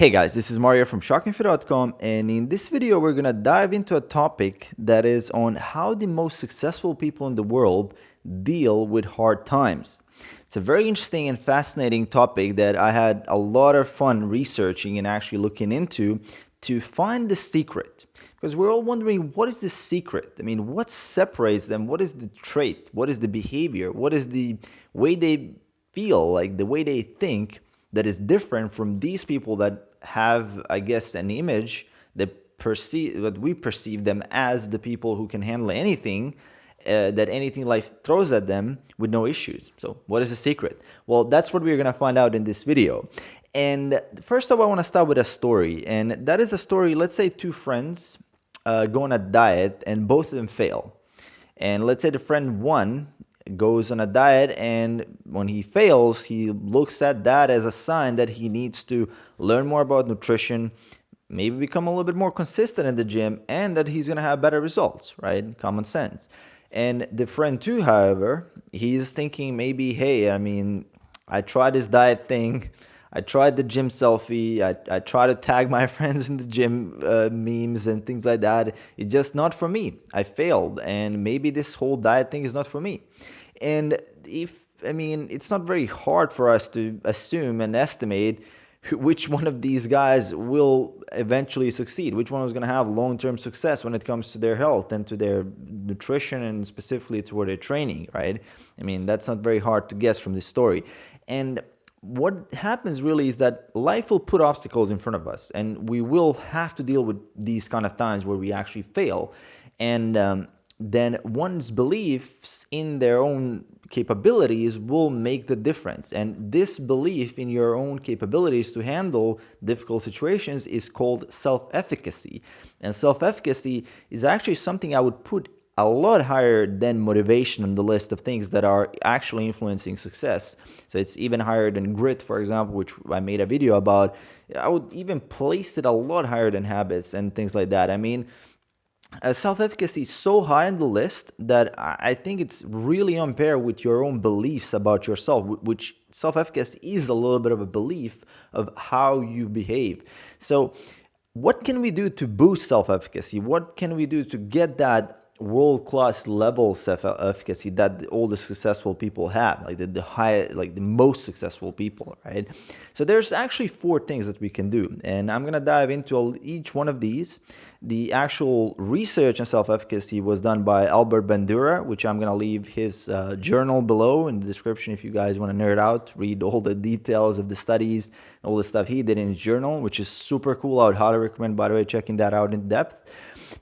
Hey guys, this is Mario from shockingfit.com, and in this video we're going to dive into a topic that is on how the most successful people in the world deal with hard times. It's a very interesting and fascinating topic that I had a lot of fun researching and actually looking into to find the secret. Because we're all wondering, what is the secret? I mean, what separates them? What is the trait? What is the behavior? What is the way they feel, like the way they think, that is different from these people that have, I guess, an image that we perceive them as the people who can handle anything, that anything life throws at them with no issues. So what is the secret? Well, that's what we're going to find out in this video. And first off, I want to start with a story. And that is a story, let's say two friends go on a diet and both of them fail. And let's say the friend one goes on a diet, and when he fails, he looks at that as a sign that he needs to learn more about nutrition, maybe become a little bit more consistent in the gym, and that he's going to have better results, right? Common sense. And the friend two, however, he's thinking maybe, hey, I mean, I tried this diet thing. I tried the gym selfie. I try to tag my friends in the gym memes and things like that. It's just not for me. I failed, and maybe this whole diet thing is not for me. And it's not very hard for us to assume and estimate which one of these guys will eventually succeed, which one is going to have long-term success when it comes to their health and to their nutrition and specifically toward their training, right? I mean, that's not very hard to guess from this story. And what happens really is that life will put obstacles in front of us, and we will have to deal with these kind of times where we actually fail. And then one's beliefs in their own capabilities will make the difference. And this belief in your own capabilities to handle difficult situations is called self-efficacy. And self-efficacy is actually something I would put a lot higher than motivation on the list of things that are actually influencing success. So it's even higher than grit, for example, which I made a video about. I would even place it a lot higher than habits and things like that. I mean, self-efficacy is so high on the list that I think it's really on par with your own beliefs about yourself, which self-efficacy is a little bit of a belief of how you behave. So what can we do to boost self-efficacy? What can we do to get that world-class level self-efficacy that all the successful people have, like the most successful people, right? So there's actually 4 things that we can do, and I'm gonna dive into each one of these. The actual research on self-efficacy was done by Albert Bandura, which I'm gonna leave his journal below in the description if you guys want to nerd out, read all the details of the studies, all the stuff he did in his journal, which is super cool. I would highly recommend, by the way, checking that out in depth.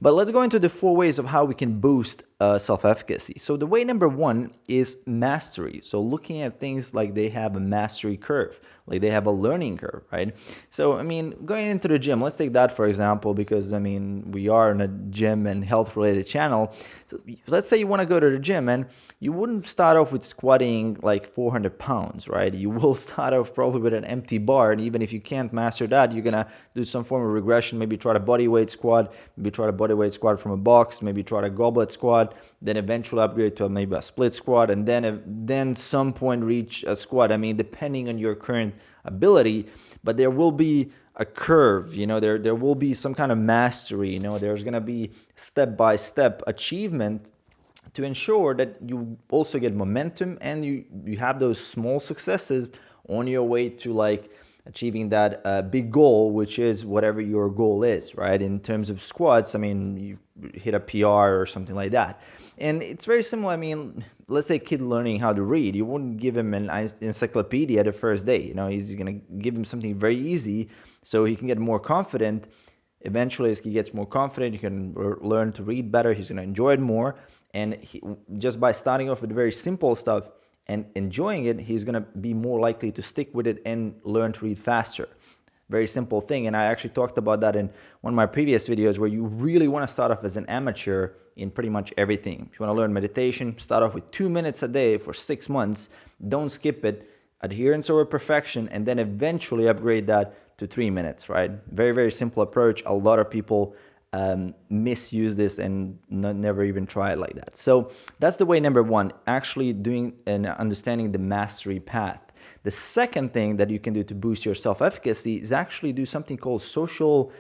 But let's go into the 4 ways of how we can boost self-efficacy. So the way number 1 is mastery. So looking at things like they have a mastery curve, like they have a learning curve, right? So, I mean, going into the gym, let's take that for example, because, I mean, we are in a gym and health-related channel. So let's say you want to go to the gym, and you wouldn't start off with squatting like 400 pounds, right? You will start off probably with an empty bar, and even if you can't master that, you're going to do some form of regression, maybe try to body weight squat, maybe try to body weight squat from a box, maybe try to goblet squat, then eventually upgrade to maybe a split squat, and then some point reach a squat. I mean, depending on your current ability, but there will be a curve, there will be some kind of mastery, there's going to be step-by-step achievement to ensure that you also get momentum and you have those small successes on your way to like achieving that big goal, which is whatever your goal is, right? In terms of squats, I mean, you hit a PR or something like that. And it's very similar. I mean, let's say a kid learning how to read. You wouldn't give him an encyclopedia the first day. He's going to give him something very easy so he can get more confident. Eventually, as he gets more confident, he can learn to read better. He's going to enjoy it more. And just by starting off with very simple stuff and enjoying it, he's going to be more likely to stick with it and learn to read faster. Very simple thing. And I actually talked about that in one of my previous videos, where you really want to start off as an amateur in pretty much everything. If you want to learn meditation, start off with 2 minutes a day for 6 months. Don't skip it. Adherence over perfection, and then eventually upgrade that to 3 minutes, right? Very, very simple approach. A lot of people misuse this and never even try it like that. So that's the way number 1, actually doing and understanding the mastery path. The second thing that you can do to boost your self-efficacy is actually do something called social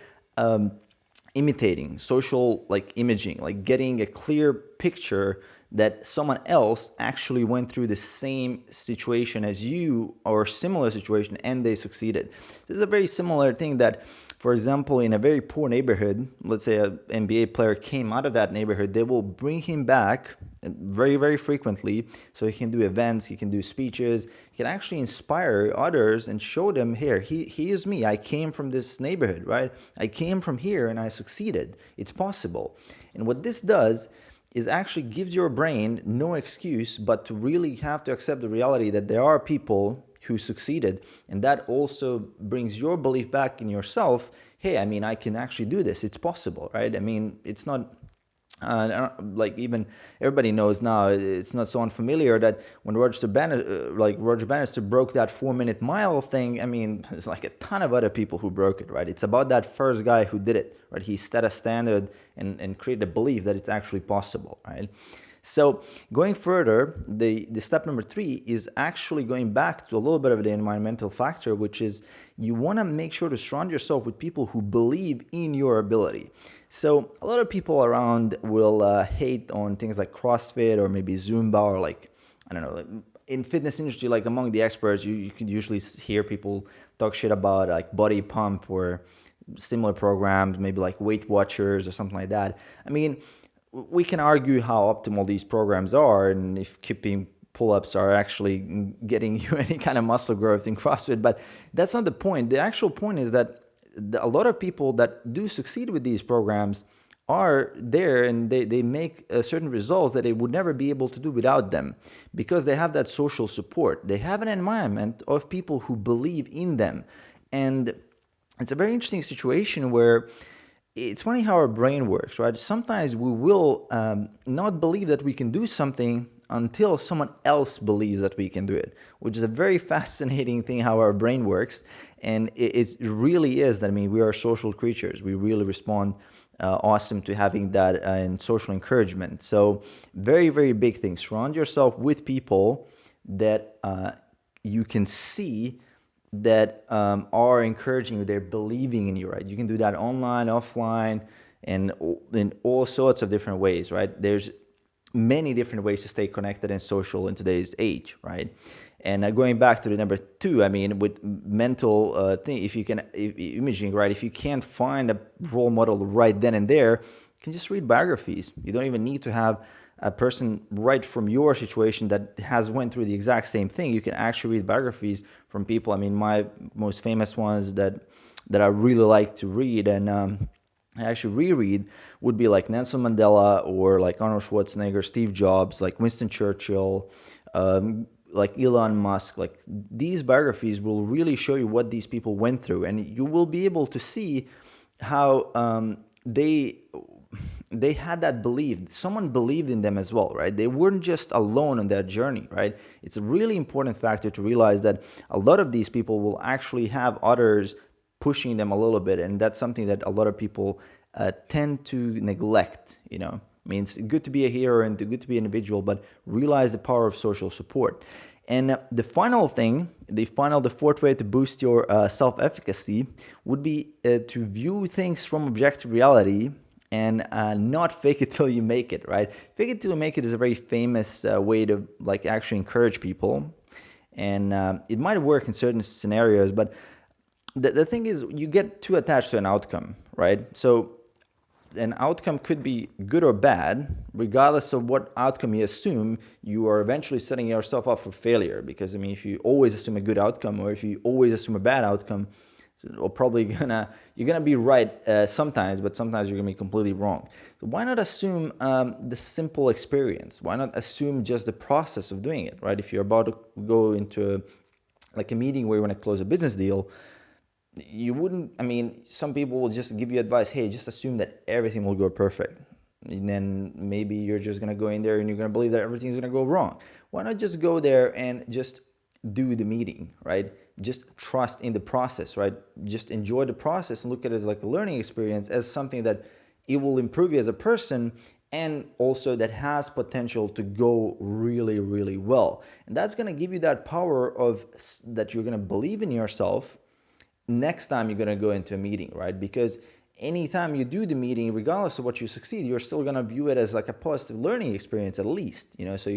imitating, social like imaging, like getting a clear picture that someone else actually went through the same situation as you or similar situation and they succeeded. This is a very similar thing that, for example, in a very poor neighborhood, let's say an NBA player came out of that neighborhood, they will bring him back very, very frequently so he can do events, he can do speeches, he can actually inspire others and show them, here, he is me. I came from this neighborhood, right? I came from here and I succeeded. It's possible. And what this does is actually gives your brain no excuse but to really have to accept the reality that there are people who succeeded, and that also brings your belief back in yourself. Hey, I mean, I can actually do this. It's possible, right? I mean, it's not like even everybody knows now, it's not so unfamiliar that when Roger Bannister broke that 4-minute mile thing, I mean, there's like a ton of other people who broke it, right? It's about that first guy who did it, right? He set a standard and created a belief that it's actually possible, right? So going further, the step number 3 is actually going back to a little bit of the environmental factor, which is you want to make sure to surround yourself with people who believe in your ability. So a lot of people around will hate on things like CrossFit or maybe Zumba or like, I don't know, like in fitness industry, like among the experts, you can usually hear people talk shit about like Body Pump or similar programs, maybe like Weight Watchers or something like that. I mean, we can argue how optimal these programs are and if keeping pull-ups are actually getting you any kind of muscle growth in CrossFit, but that's not the point. The actual point is that a lot of people that do succeed with these programs are there and they make certain results that they would never be able to do without them because they have that social support. They have an environment of people who believe in them. And it's a very interesting situation where it's funny how our brain works, right? Sometimes we will not believe that we can do something until someone else believes that we can do it, which is a very fascinating thing how our brain works. And it really is that, I mean, we are social creatures. We really respond awesome to having that and social encouragement. So very, very big thing. Surround yourself with people that you can see that are encouraging you, they're believing in you, right? You can do that online, offline, and in all sorts of different ways, right? There's many different ways to stay connected and social in today's age, right? And going back to the number 2, I mean, with mental thing, if imaging, right? If you can't find a role model right then and there, you can just read biographies. You don't even need to have a person right from your situation that has went through the exact same thing. You can actually read biographies from people. I mean, my most famous ones that I really like to read and I actually reread would be like Nelson Mandela or like Arnold Schwarzenegger, Steve Jobs, like Winston Churchill, like Elon Musk. Like these biographies will really show you what these people went through, and you will be able to see how they had that belief. Someone believed in them as well, right? They weren't just alone on that journey, right? It's a really important factor to realize that a lot of these people will actually have others pushing them a little bit, and that's something that a lot of people tend to neglect. I mean, it's good to be a hero and good to be an individual, but realize the power of social support. And the fourth way to boost your self-efficacy would be to view things from objective reality and not fake it till you make it, right? Fake it till you make it is a very famous way to like actually encourage people, and it might work in certain scenarios, but the thing is, you get too attached to an outcome, right? So an outcome could be good or bad. Regardless of what outcome you assume, you are eventually setting yourself up for failure. Because I mean, if you always assume a good outcome, or if you always assume a bad outcome, you're probably gonna be right sometimes, but sometimes you're gonna be completely wrong. So why not assume the simple experience? Why not assume just the process of doing it, right? If you're about to go into a meeting where you want to close a business deal, you wouldn't, I mean, some people will just give you advice, hey, just assume that everything will go perfect. And then maybe you're just going to go in there and you're going to believe that everything's going to go wrong. Why not just go there and just do the meeting, right? Just trust in the process, right? Just enjoy the process and look at it as like a learning experience, as something that it will improve you as a person, and also that has potential to go really, really well. And that's going to give you that power of that you're going to believe in yourself next time you're going to go into a meeting, right? Because anytime you do the meeting, regardless of what you succeed, you're still going to view it as like a positive learning experience at least, so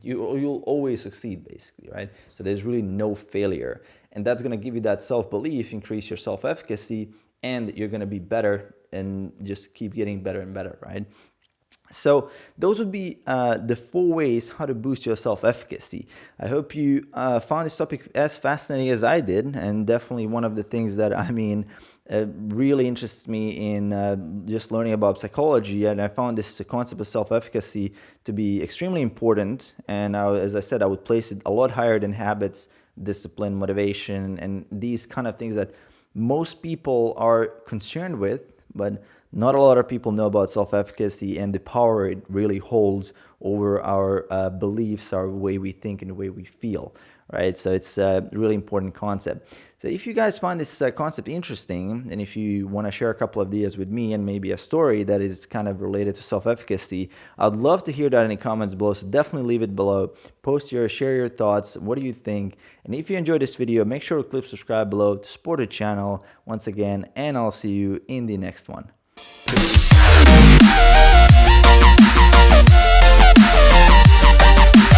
you'll always succeed basically, right? So there's really no failure, and that's going to give you that self-belief, increase your self-efficacy, and you're going to be better and just keep getting better and better, right? So those would be the 4 ways how to boost your self-efficacy. I hope you found this topic as fascinating as I did, and definitely one of the things that really interests me in just learning about psychology. And I found this concept of self-efficacy to be extremely important. And as I said, I would place it a lot higher than habits, discipline, motivation, and these kind of things that most people are concerned with, but not a lot of people know about self-efficacy and the power it really holds over our beliefs, our way we think, and the way we feel, right? So it's a really important concept. So if you guys find this concept interesting, and if you want to share a couple of ideas with me and maybe a story that is kind of related to self-efficacy, I'd love to hear that in the comments below. So definitely leave it below. Share your thoughts. What do you think? And if you enjoyed this video, make sure to click subscribe below to support the channel once again, and I'll see you in the next one. Peace.